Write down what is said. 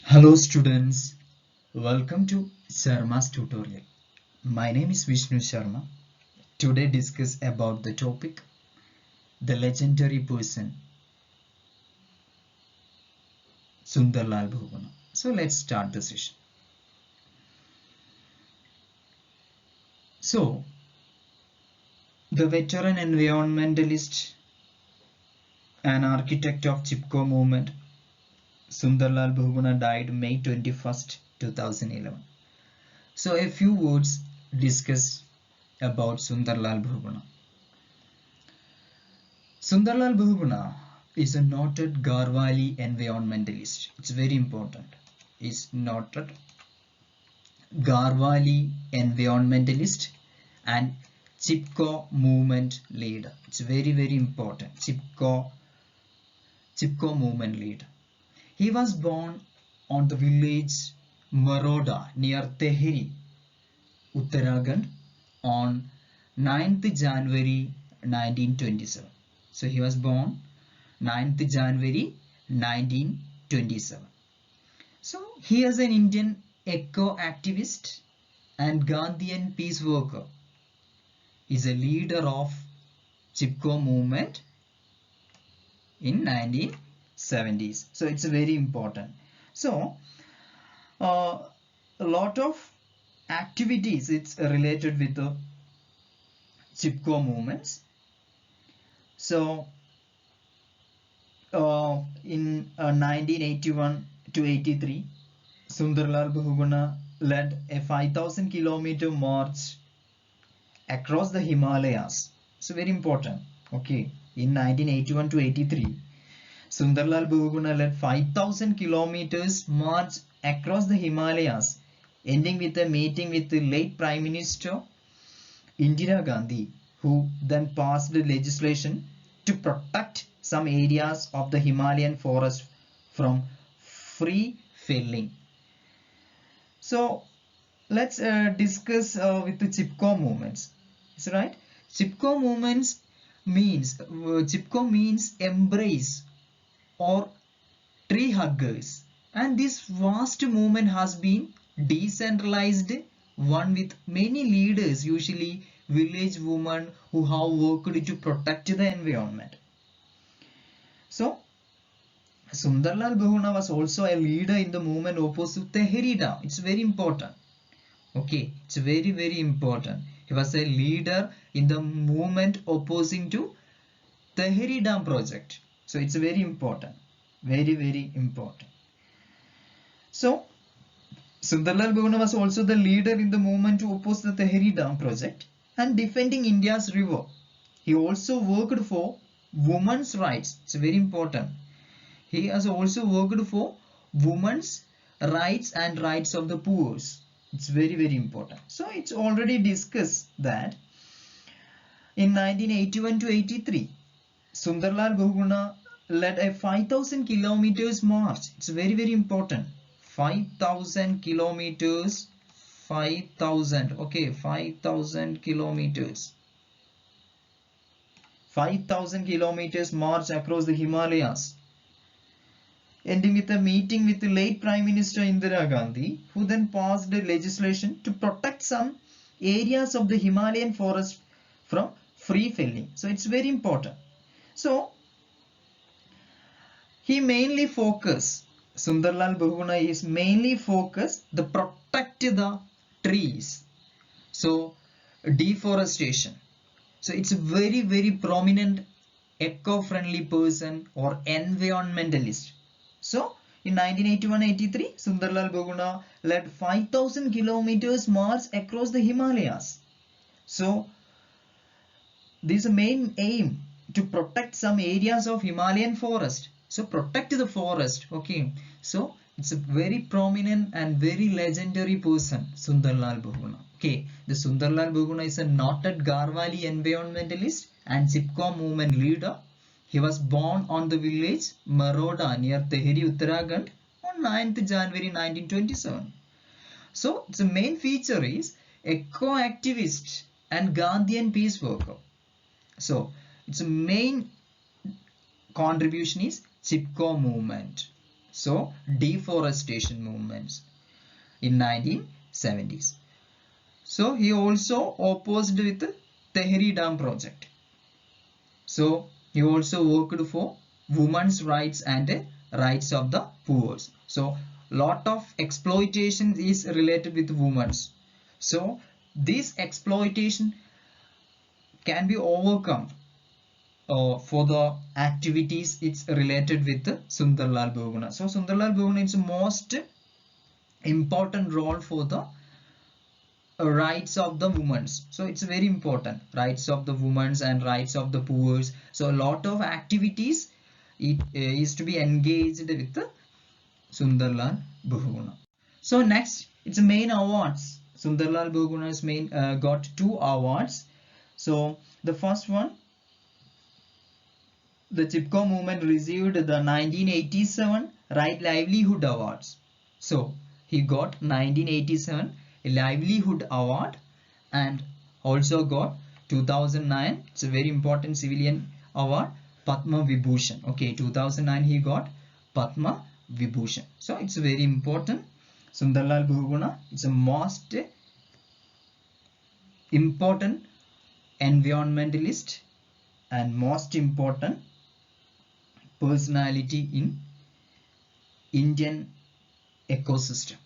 Hello students, welcome to Sharma's tutorial. My name is Vishnu Sharma. Today discuss about the topic the legendary person Sundarlal Bhuvana. So let's start the session. So the veteran environmentalist and architect of Chipko movement Sundarlal Bhuvana died May 21st, 2011. So a few words discuss about Sundarlal Bhuvana. Sundarlal Bahuguna is a noted Garhwali environmentalist. It's very important. Is noted Garhwali environmentalist and Chipko movement leader. It's very important. Chipko movement leader. He was born on the village Maroda near Tehri, Uttarakhand on 9th January 1927. So he was born 9th January 1927. So he is an Indian eco-activist and Gandhian peace worker. He is a leader of Chipko movement in 1970s. So it's very important. So a lot of activities it's related with the Chipko movements. So in 1981 to 83, Sundarlal Bahuguna led a 5,000 kilometer march across the Himalayas. So very important. Okay, in 1981 to 83, Sundarlal Bahuguna led 5,000 kilometers march across the Himalayas, ending with a meeting with the late Prime Minister Indira Gandhi, who then passed legislation to protect some areas of the Himalayan forest from free felling. So let's discuss with the Chipko movements. Is right? Chipko movements Chipko means embrace or tree huggers, and this vast movement has been decentralized one with many leaders, usually village women who have worked to protect the environment. So Sundarlal Bahuguna was also a leader in the movement opposite Tehri Dam. It's very important. Okay, it's very important. He was a leader in the movement opposing to Tehri Dam project. So it's very important. Very important. So Sundarlal Bahuguna was also the leader in the movement to oppose the Tehri Dam project and defending India's river. He also worked for women's rights. It's very important. He has also worked for women's rights and rights of the poor. It's very important. So it's already discussed that in 1981 to 83, Sundarlal Bahuguna led a 5,000 kilometers march. It's very important. 5,000 kilometers. 5,000. Okay, 5,000 kilometers. 5,000 kilometers march across the Himalayas, ending with a meeting with the late Prime Minister Indira Gandhi, who then passed a legislation to protect some areas of the Himalayan forest from free felling. So it's very important. So he mainly focus, Sundarlal Bahuguna is mainly focus the protect the trees. So deforestation. So it's a very prominent eco-friendly person or environmentalist. So in 1981-83, Sundarlal Bahuguna led 5,000 kilometers march across the Himalayas. So this is the main aim, to protect some areas of Himalayan forest. So protect the forest. Okay. So it's a very prominent and very legendary person, Sundarlal Bahuguna. Okay. The Sundarlal Bahuguna is a noted Garhwali environmentalist and Chipko movement leader. He was born on the village Maroda near Tehri, Uttarakhand on 9th January 1927. So the main feature is eco-activist and Gandhian peace worker. So its main contribution is Chipko movement. So deforestation movements in 1970s. So he also opposed with Tehri Dam project. So he also worked for women's rights and rights of the poor. So lot of exploitation is related with women's. So this exploitation can be overcome for the activities it's related with Sundarlal Bahuguna. So Sundarlal Bahuguna is the most important role for the rights of the women. So it's very important, rights of the women and rights of the poor. So a lot of activities it is to be engaged with the Sundarlal Bahuguna. So next, it's the main awards. Sundarlal Bahuguna's main got 2 awards. So the first one, the Chipko movement received the 1987 Right Livelihood Awards. So he got 1987 Livelihood Award and also got 2009. It's a very important civilian award, Padma Vibhushan. Okay, 2009 he got Padma Vibhushan. So it's very important. Sundarlal Bahuguna is the most important environmentalist and most important personality in Indian ecosystem.